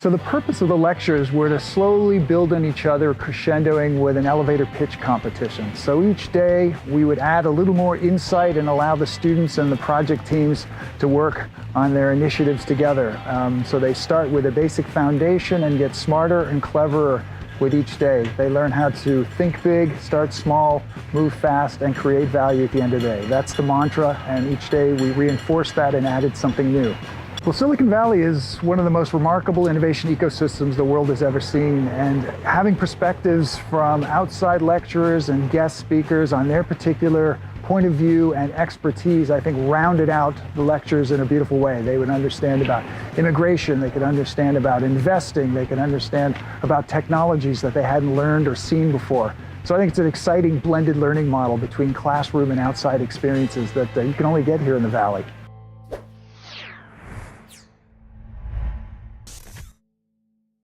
So the purpose of the lectures were to slowly build on each other, crescendoing with an elevator pitch competition. So each day we would add a little more insight and allow the students and the project teams to work on their initiatives together. So they start with a basic foundation and get smarter and cleverer with each day. They learn how to think big, start small, move fast, and create value at the end of the day. That's the mantra, and each day we reinforced that and added something new. Well, Silicon Valley is one of the most remarkable innovation ecosystems the world has ever seen, and having perspectives from outside lecturers and guest speakers on their particular point of view and expertise, I think, rounded out the lectures in a beautiful way. They would understand about immigration, they could understand about investing, they could understand about technologies that they hadn't learned or seen before. So I think it's an exciting blended learning model between classroom and outside experiences that you can only get here in the Valley.